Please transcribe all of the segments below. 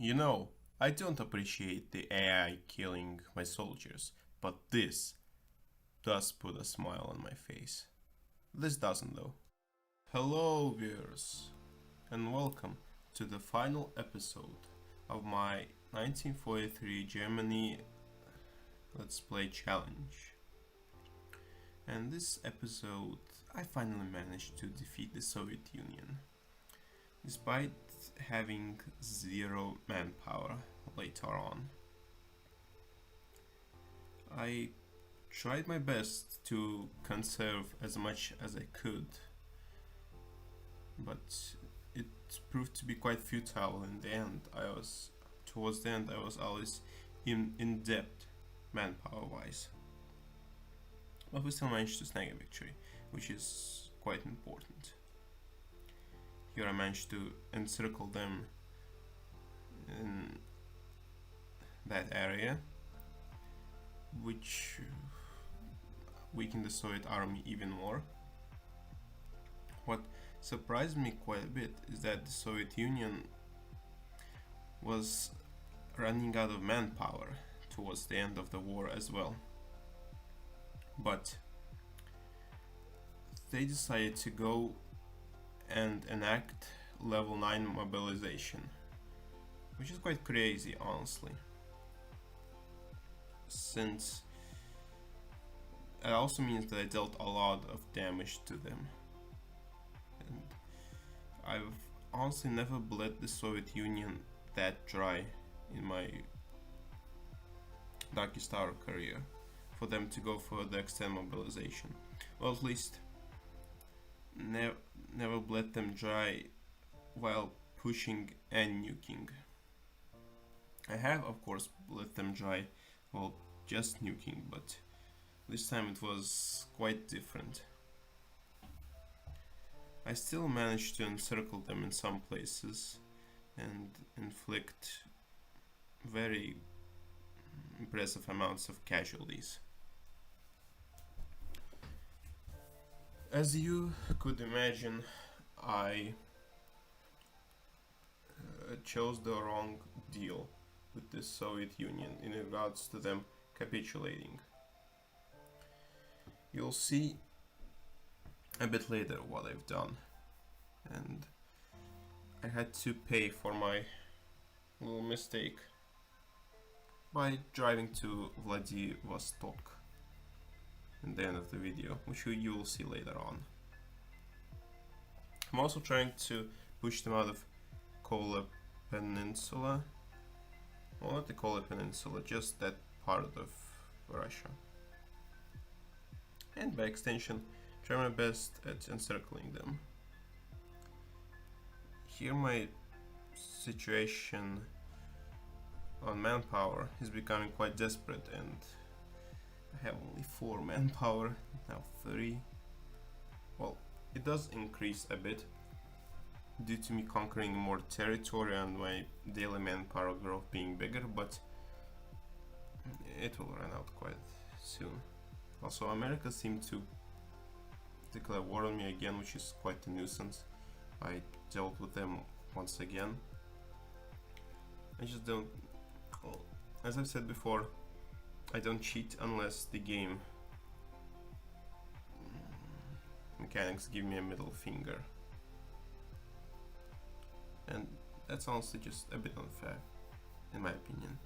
You know, I don't appreciate the AI killing my soldiers, but this does put a smile on my face. This doesn't though. Hello viewers, and welcome to the final episode of my 1943 Germany Let's Play challenge. And this episode, I finally managed to defeat the Soviet Union, despite having zero manpower later on. I tried my best to conserve as much as I could, but it proved to be quite futile in the end. Towards the end, I was always in debt manpower wise. But we still managed to snag a victory, which is quite important. Here I managed to encircle them in that area, which weakened the Soviet army even more. What surprised me quite a bit is that the Soviet Union was running out of manpower towards the end of the war as well. But they decided to go and enact level 9 mobilization, which is quite crazy, honestly, since it also means that I dealt a lot of damage to them. And I've honestly never bled the Soviet Union that dry in my Darkest Hour career for them to go for the extended mobilization. Well, at least never bled them dry while pushing and nuking. I have, of course, bled them dry while just nuking, but this time it was quite different. I still managed to encircle them in some places and inflict very impressive amounts of casualties. As you could imagine, I chose the wrong deal with the Soviet Union in regards to them capitulating. You'll see a bit later what I've done, and I had to pay for my little mistake by driving to Vladivostok in the end of the video, which you will see later on. I'm also trying to push them out of Kola Peninsula. Well, not the Kola Peninsula, just that part of Russia. And by extension, try my best at encircling them. Here my situation on manpower is becoming quite desperate, and I have only 4 manpower, now 3. Well, it does increase a bit due to me conquering more territory and my daily manpower growth being bigger, but it will run out quite soon. Also, America seemed to declare war on me again, which is quite a nuisance. I dealt with them once again. I just don't... Well, as I've said before, I don't cheat unless the game mechanics give me a middle finger. And that's honestly just a bit unfair, in my opinion.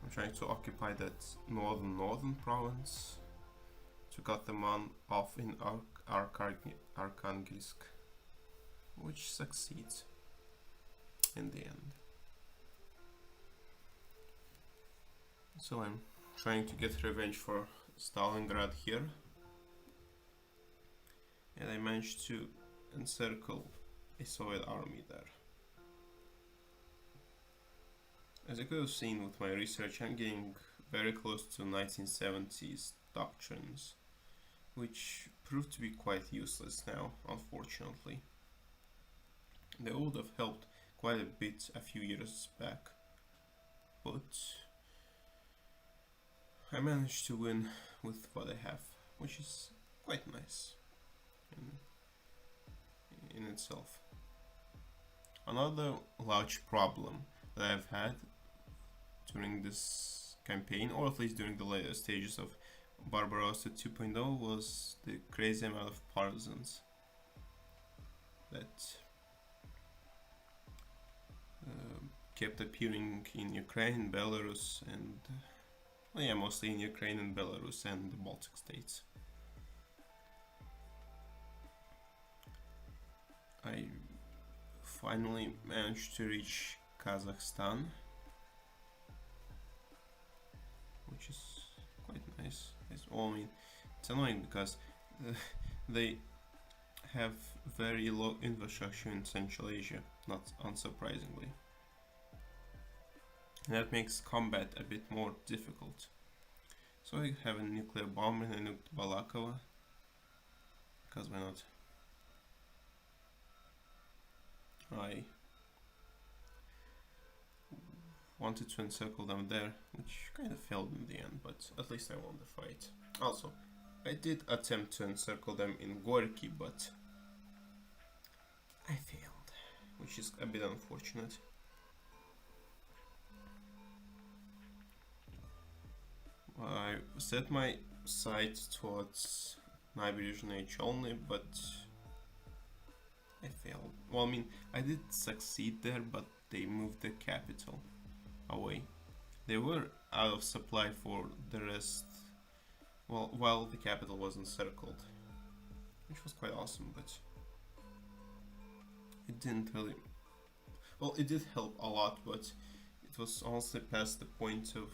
I'm trying to occupy that northern province to cut them off in Arkhangelsk, which succeeds in the end. So I'm trying to get revenge for Stalingrad here, and I managed to encircle a Soviet army there. As you could have seen with my research, I'm getting very close to 1970s doctrines, which proved to be quite useless now, unfortunately. They would have helped quite a bit a few years back, but I managed to win with what I have, which is quite nice in itself. Another large problem that I've had during this campaign, or at least during the later stages of Barbarossa 2.0, was the crazy amount of partisans that kept appearing in Ukraine, Belarus, and well, yeah, mostly in Ukraine and Belarus and the Baltic states. I finally managed to reach Kazakhstan, which is quite nice. Well, I mean, it's annoying because they have very low infrastructure in Central Asia, not unsurprisingly. And that makes combat a bit more difficult. So I have a nuclear bomb and I nuked Balakova, because why not? I wanted to encircle them there, which kind of failed in the end, but at least I won the fight. Also, I did attempt to encircle them in Gorky, but I failed, which is a bit unfortunate. I set my sights towards Nibirian Age only, but I failed. Well, I mean, I did succeed there, but they moved the capital away. They were out of supply for the rest, well, while the capital was encircled, which was quite awesome, but it didn't really, well, it did help a lot, but it was honestly past the point of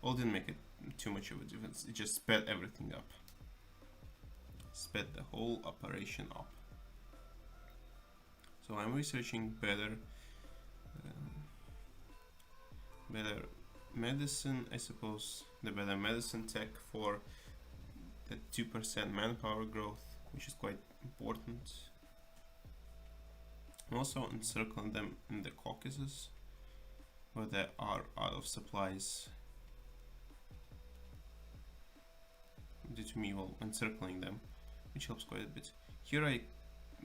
well, it didn't make it too much of a difference. It just sped everything up, sped the whole operation up. So I'm researching better medicine, I suppose, the better medicine tech for the 2% manpower growth, which is quite important. I'm also encircling them in the Caucasus, where they are out of supplies due to me, well, encircling them, which helps quite a bit. Here I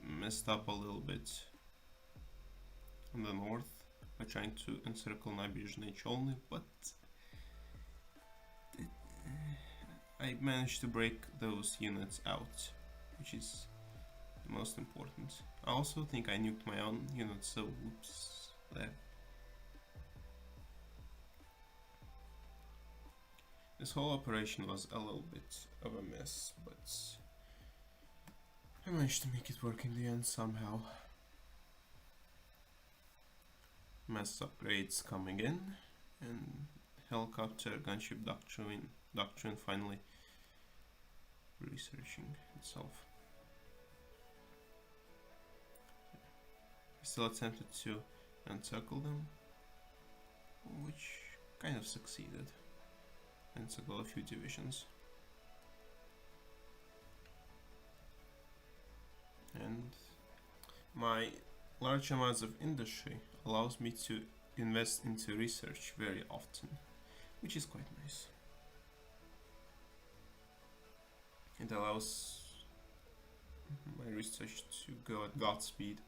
messed up a little bit in the north by trying to encircle Nibirian Age only, but I managed to break those units out, which is the most important. I also think I nuked my own unit, so whoops, there. This whole operation was a little bit of a mess, but I managed to make it work in the end somehow. Mass upgrades coming in, and helicopter gunship doctrine finally researching itself. I still attempted to encircle them, which kind of succeeded. Encircle a few divisions. And my large amounts of industry allows me to invest into research very often, which is quite nice. It allows my research to go at God speed.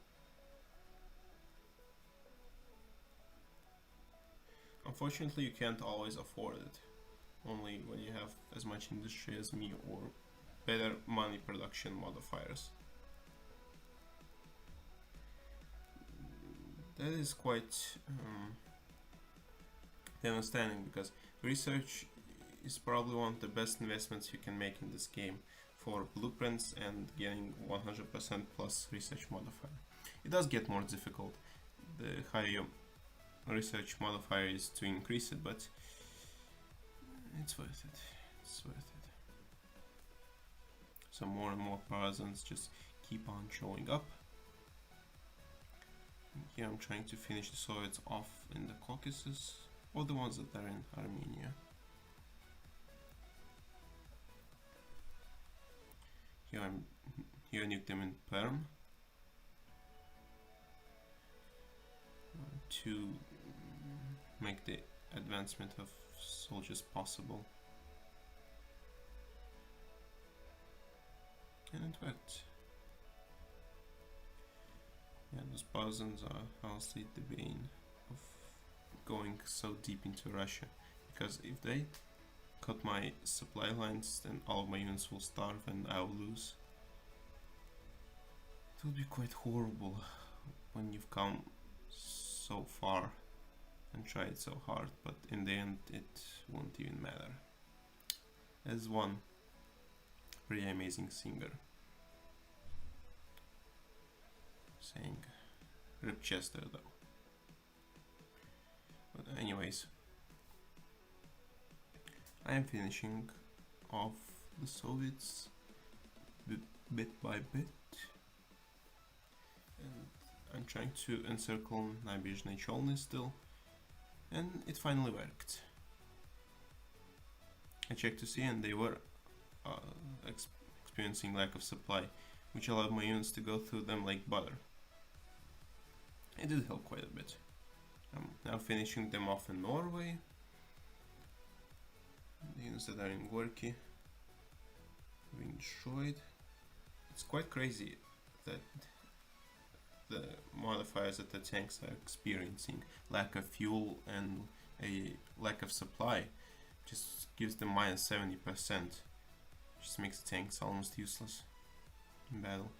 Unfortunately, you can't always afford it, only when you have as much industry as me or better money production modifiers. That is quite devastating, because research is probably one of the best investments you can make in this game for blueprints and getting 100% plus research modifier. It does get more difficult the higher your research modifier is to increase it, but it's worth it. It's worth it. So more and more partisans just keep on showing up. And here I'm trying to finish the Soviets off in the Caucasus, or the ones that are in Armenia. Here I nuke them in Perm to make the advancement of soldiers possible. And it worked. Yeah, those partisans are honestly the bane of going so deep into Russia, because if they cut my supply lines, then all of my units will starve and I'll lose. It will be quite horrible when you've come so far and tried so hard, but in the end it won't even matter. As one pretty amazing singer saying, "Rip Chester," though. But anyways, I am finishing off the Soviets bit by bit, and I'm trying to encircle Nabizhny Cholny still, and it finally worked. I checked to see, and they were experiencing lack of supply, which allowed my units to go through them like butter. It did help quite a bit. I'm now finishing them off in Norway. The units that are in Gorky being destroyed. It's quite crazy that the modifiers that the tanks are experiencing, lack of fuel and a lack of supply, just gives them minus 70%. Just makes the tanks almost useless in battle.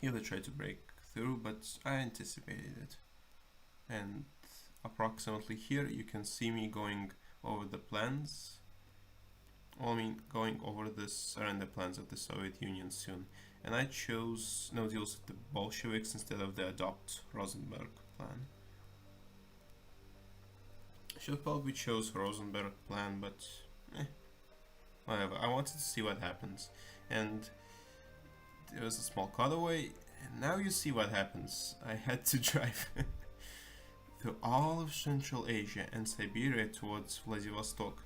Here they try to break through, but I anticipated it. And approximately here you can see me going over the plans. Well, I mean, going over the surrender plans of the Soviet Union soon. And I chose no deals with the Bolsheviks instead of the Adopt Rosenberg plan. I should probably chose Rosenberg plan, but whatever. I wanted to see what happens. And there was a small cutaway, and now you see what happens. I had to drive through all of Central Asia and Siberia towards Vladivostok,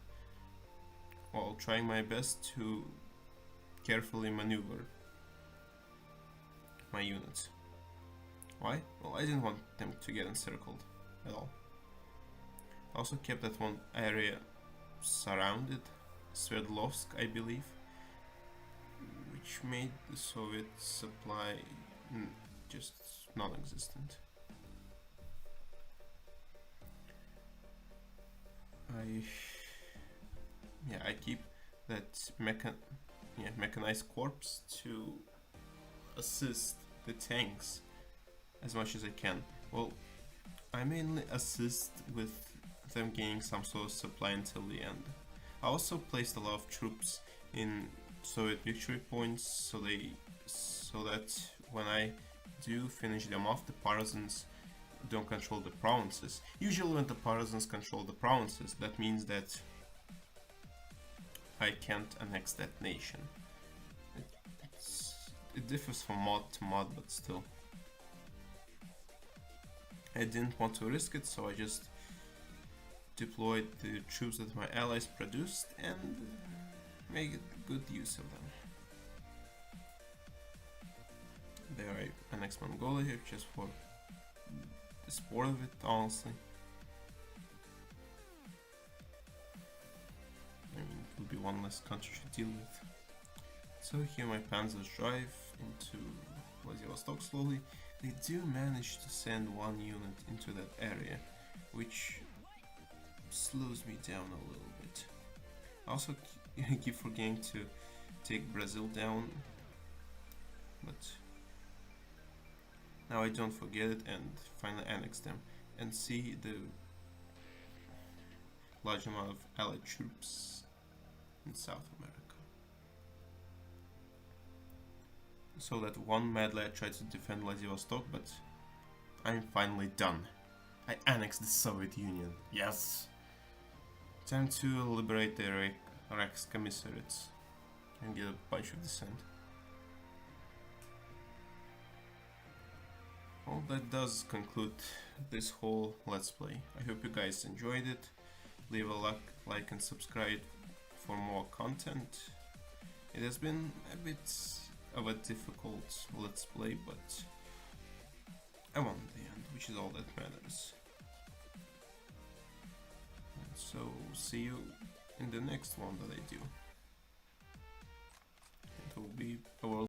while trying my best to carefully maneuver my units. Why? Well, I didn't want them to get encircled at all. I also kept that one area surrounded, Sverdlovsk, I believe, which made the Soviet supply just non-existent. I keep that mechanized corps to assist the tanks as much as I can. Well, I mainly assist with them gaining some sort of supply until the end. I also placed a lot of troops in Soviet victory points so that when I do finish them off, the partisans don't control the provinces. Usually when the partisans control the provinces, that means that I can't annex that nation. It differs from mod to mod, but still. I didn't want to risk it, so I just deployed the troops that my allies produced and made good use of them. There I annexed Mongolia just for the sport of it, honestly. I mean, it will be one less country to deal with. So here my panzers drive into Vladivostok slowly. They do manage to send one unit into that area, which slows me down a little bit. I also keep forgetting to take Brazil down, but now I don't forget it and finally annex them and see the large amount of allied troops in South America. So that one mad lad tried to defend Vladivostok, but I'm finally done. I annexed the Soviet Union. Yes! Time to liberate the Rex commissariats and get a bunch of dissent. Well, that does conclude this whole Let's Play. I hope you guys enjoyed it. Leave a like and subscribe for more content. It has been a bit of a difficult Let's Play, but I won in the end, which is all that matters. And so, see you in the next one that I do. It will be a world